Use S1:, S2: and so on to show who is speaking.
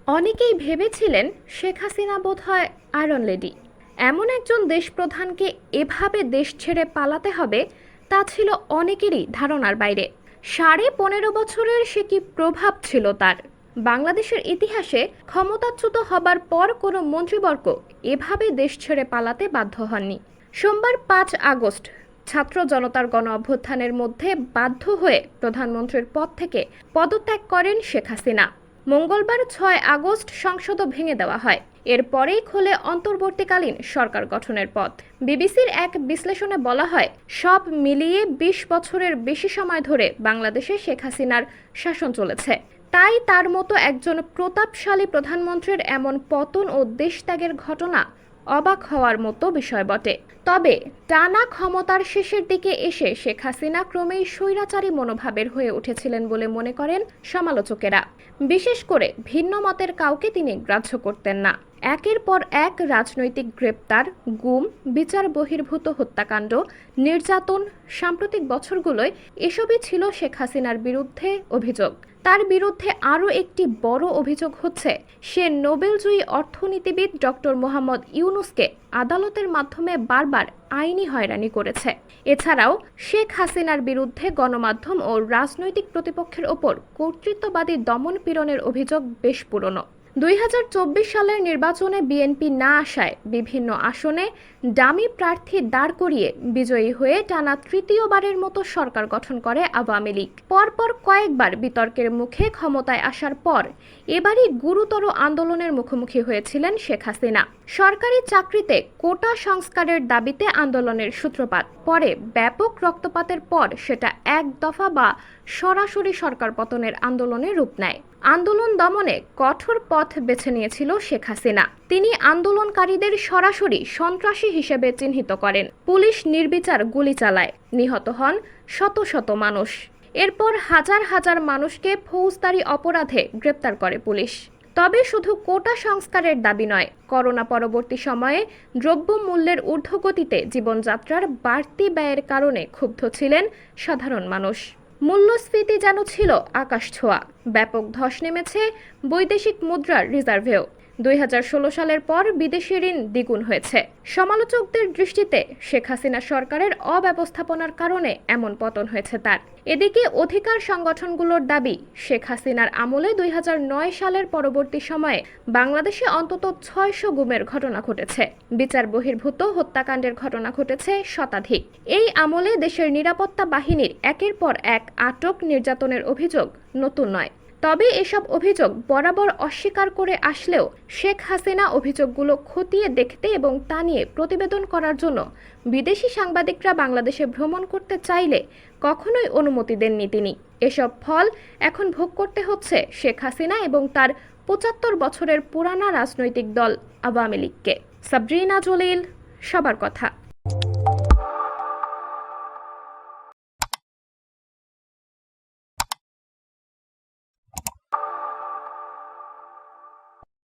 S1: অনেকেই ভেবেছিলেন শেখ হাসিনা বোধহয় আয়রন লেডি। এমন একজন দেশপ্রধানকে এভাবে দেশ ছেড়ে পালাতে হবে তা ছিল অনেকেরই ধারণার বাইরে। 15.5 বছরের সে কি প্রভাব ছিল তার! বাংলাদেশের ইতিহাসে ক্ষমতাচ্যুত হবার পর কোনো মন্ত্রীবর্গ এভাবে দেশ ছেড়ে পালাতে বাধ্য হননি। সোমবার 5 আগস্ট ছাত্র জনতার গণ অভ্যুত্থানের মধ্যে বাধ্য হয়ে প্রধানমন্ত্রীর পদ থেকে পদত্যাগ করেন শেখ হাসিনা। মঙ্গলবার 6 আগস্ট সংসদও ভেঙে দেওয়া হয়। এরপরেই খোলে অন্তর্বর্তীকালীন সরকার গঠনের পথ। বিবিসির এক বিশ্লেষণে বলা হয়, সব মিলিয়ে 20 বছরের বেশি সময় ধরে বাংলাদেশে শেখ হাসিনার শাসন চলেছে। তাই তার মতো একজন প্রতাপশালী প্রধানমন্ত্রীর এমন পতন ও দেশত্যাগের ঘটনা অবাক হওয়ার মতো বিষয় বটে। তবে টানা ক্ষমতার শেষের দিকে এসে শেখ হাসিনা ক্রমেই স্বৈরাচারী মনোভাবের হয়ে উঠেছিলেন বলে মনে করেন সমালোচকেরা। বিশেষ করে ভিন্ন মতের কাউকে তিনি গ্রাহ্য করতেন না। একের পর এক রাজনৈতিক গ্রেপ্তার, গুম, বিচার বহির্ভূত হত্যাকাণ্ড, নির্যাতন, সাম্প্রতিক বছরগুলোয় এসবই ছিল শেখ হাসিনার বিরুদ্ধে অভিযোগ। তার বিরুদ্ধে আরও একটি বড় অভিযোগ হচ্ছে, সে নোবেলজয়ী অর্থনীতিবিদ ডক্টর মোহাম্মদ ইউনূসকে আদালতের মাধ্যমে বারবার আইনি হয়রানি করেছে। এছাড়াও শেখ হাসিনার বিরুদ্ধে গণমাধ্যম ও রাজনৈতিক প্রতিপক্ষের ওপর কর্তৃত্ববাদী দমন পীড়নের অভিযোগ বেশ পুরনো। 2024 সালের নির্বাচনে বিএনপি না আসায় বিভিন্ন আসনে ডামি প্রার্থী দাঁড় করিয়ে বিজয়ী হয়ে টানা তৃতীয়বারের মতো সরকার গঠন করে আওয়ামী লীগ। পরপর কয়েকবার বিতর্কের মুখে ক্ষমতায় আসার পর এবারই গুরুতর আন্দোলনের মুখোমুখি হয়েছিলেন শেখ হাসিনা। সরকারি চাকরিতে কোটা সংস্কারের দাবিতে আন্দোলনের সূত্রপাত, পরে ব্যাপক রক্তপাতের পর সেটা এক দফা বা সরাসরি সরকার পতনের আন্দোলনে রূপ নেয়। আন্দোলন দমনে কঠোর পথ বেছে নিয়েছিল শেখ হাসিনা। তিনি আন্দোলনকারীদের সরাসরি সন্ত্রাসী হিসেবে চিহ্নিত করেন। পুলিশ নির্বিচার গুলি চালায়, নিহত হন শত শত মানুষ। এরপর হাজার হাজার মানুষকে ফৌজদারি অপরাধে গ্রেপ্তার করে পুলিশ। তবে শুধু কোটা সংস্কারের দাবি নয়, করোনা পরবর্তী সময়ে দ্রব্যমূল্যের ঊর্ধ্বগতিতে জীবনযাত্রার বাড়তি ব্যয়ের কারণে ক্ষুব্ধ ছিলেন সাধারণ মানুষ। মূল্যস্ফীতি যেন ছিল আকাশছোঁয়া। ব্যাপক ধস নেমেছে বৈদেশিক মুদ্রার রিজার্ভেও। 2016 সালের পর বিদেশি ঋণ দ্বিগুণ হয়েছে। সমালোচকদের দৃষ্টিতে শেখ হাসিনা সরকারের অব্যবস্থাপনার কারণে এমন পতন হয়েছে তার। এদিকে অধিকার সংগঠনগুলোর দাবি, শেখ হাসিনার আমলে 2009 সালের পরবর্তী সময়ে বাংলাদেশে অন্তত 600 গুমের ঘটনা ঘটেছে। বিচার বহির্ভূত হত্যাকাণ্ডের ঘটনা ঘটেছে শতাধিক। এই আমলে দেশের নিরাপত্তা বাহিনীর একের পর এক আটক, নির্যাতনের অভিযোগ নতুন নয়। তবে এসব অভিযোগ বরাবর অস্বীকার করে আসলেও শেখ হাসিনা অভিযোগগুলো খতিয়ে দেখতে এবং তা নিয়ে প্রতিবেদন করার জন্য বিদেশি সাংবাদিকরা বাংলাদেশে ভ্রমণ করতে চাইলে কখনোই অনুমতি দেননি তিনি। এসব ফল এখন ভোগ করতে হচ্ছে শেখ হাসিনা এবং তার 75 বছরের পুরানা রাজনৈতিক দল আওয়ামী লীগকে। সাবরিনা জলিল, সবার কথা।